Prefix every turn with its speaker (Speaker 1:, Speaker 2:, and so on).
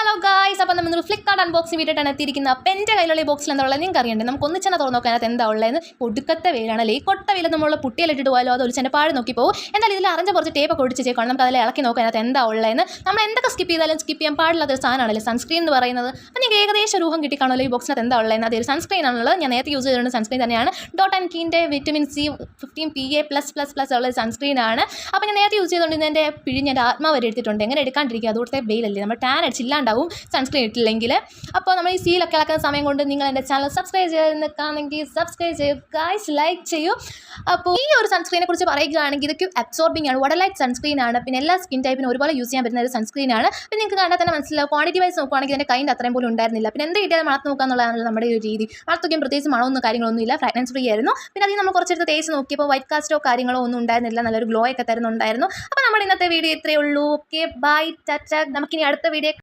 Speaker 1: Hello guys, അപ്പോൾ നമ്മൾ Flipkart unboxing വീഡിയോട്ടാണ് എത്തിയിരിക്കുന്നത്. അപ്പോൾ എൻ്റെ കയ്യിലുള്ള ഈ ബോക്സിൽ എന്താ ഉള്ളത് നിങ്ങൾക്ക് അറിയണ്ടേ? നമുക്ക് ഒന്നിച്ചെന്നെ തുറന്ന് നോക്കാനകത്ത് എന്താ ഉള്ളതെന്ന്. ഒടുക്കത്തെ വെയിലാണല്ലേ, ഈ കൊട്ട വെയിൽ നമ്മൾ പുട്ടിയിലിട്ടിട്ട് പോയാലോ അത് ഒലിച്ചെൻ്റെ പാട് നോക്കി പോകും. എന്തായാലും ഇതിൽ അറിഞ്ഞ കുറച്ച് ടേപ്പൊക്കെ ഒടിച്ചേക്കാണ്, നമുക്ക് അതിൽ ഇളക്കി നോക്കാനകത്ത് എന്താ ഉള്ളതെന്ന്. നമ്മൾ എന്തൊക്കെ സ്കിപ്പ് ചെയ്താലും സ്കിപ്പ് ചെയ്യാൻ പാടില്ലാത്ത ഒരു സാധനമാണല്ലേ സൺസ്ക്രീൻ എന്ന് പറയുന്നത്. അപ്പോൾ നിങ്ങൾക്ക് ഏകദേശം ഒരു ഊഹം കിട്ടിക്കാണല്ലോ ഈ ബോക്സിനകത്ത് എന്താ ഉള്ളതെന്ന്. അതൊരു സൺസ്ക്രീൻ ആണുള്ളത്. ഞാൻ നേരത്തെ യൂസ് ചെയ്തിട്ടുണ്ട് സൺസ്ക്രീൻ തന്നെയാണ്. ഡോട്ട് ആൻഡ് കീൻ്റെ വിറ്റമിൻ സി 15 PA+++ ഉള്ള സൺസ്ക്രീനാണ്. അപ്പോൾ ഞാൻ നേരത്തെ യൂസ് ചെയ്തുകൊണ്ട് ഇതിൻ്റെ പിഴിഞ്ഞ് എൻ്റെ ആത്മാവ് വരെ എടുത്തിട്ടുണ്ട്. എങ്ങനെ എടുക്കാണ്ടിരിക്കുക, അതുകൊടുത്തെ വെയിലല്ലേ, നമ്മൾ ടാൻ അടിച്ചില്ലാണ്ടാവും സൺസ്ക്രീൻ ഇട്ടില്ലെങ്കിൽ. അപ്പോൾ നമ്മൾ ഈ സീലൊക്കെ ഇളക്കുന്ന സമയം കൊണ്ട് നിങ്ങൾ എൻ്റെ ചാനൽ സബ്സ്ക്രൈബ് ചെയ്ത് നിൽക്കുകയാണെങ്കിൽ സബ്സ്ക്രൈബ് ചെയ്യൂ ഗൈസ്, ലൈക്ക് ചെയ്യൂ. അപ്പോൾ ഈ ഒരു സൺസ്ക്രീനെ കുറിച്ച് പറയുകയാണെങ്കിൽ ഇതൊക്കെ അബ്സോർബിംഗ് ആണ്, വാട്ടർ ലൈറ്റ് സൺസ്ക്രീൻ ആണ്. പിന്നെ എല്ലാ സ്കിൻ ടൈപ്പിനും ഒരുപോലെ യൂസ് ചെയ്യാൻ പറ്റുന്ന ഒരു സൺസ്ക്രീൻ ആണ്. പിന്നെ നിങ്ങൾക്ക് കണ്ടാൽ തന്നെ മനസ്സിലാവും, ക്വാണ്ടിറ്റി വൈസ് നോക്കുകയാണെങ്കിൽ എൻ്റെ കൈൻ്റെ അത്രയും പോലും ഉണ്ടായിരുന്നില്ല. പിന്നെ എന്ത് കിട്ടിയാലും മണത്ത് നോക്കുക എന്നുള്ളതാണ് നമ്മുടെ ഒരു രീതി. മണത്ത് നോക്കിയും പ്രത്യേകിച്ച് മണമൊന്നും കാര്യങ്ങളൊന്നും ഇല്ല, ഫ്രാഗ്രൻസ് ഫ്രീ ആയിരുന്നു. പിന്നെ അതിൽ നമ്മൾ കുറച്ചെടുത്ത് തേച്ച് നോക്കിയപ്പോൾ വൈറ്റ് കാസ്റ്റോ കാര്യങ്ങളോ ഒന്നും ഉണ്ടായിരുന്നില്ല, നല്ലൊരു ഗ്ലോ ഒക്കെ തരുന്നുണ്ടായിരുന്നു. അപ്പോൾ നമ്മുടെ ഇന്നത്തെ വീഡിയോ ഇത്രയേ ഉള്ളൂ. ഓക്കെ, ബൈ, ടാറ്റ. നമുക്കിനി അടുത്ത വീഡിയോ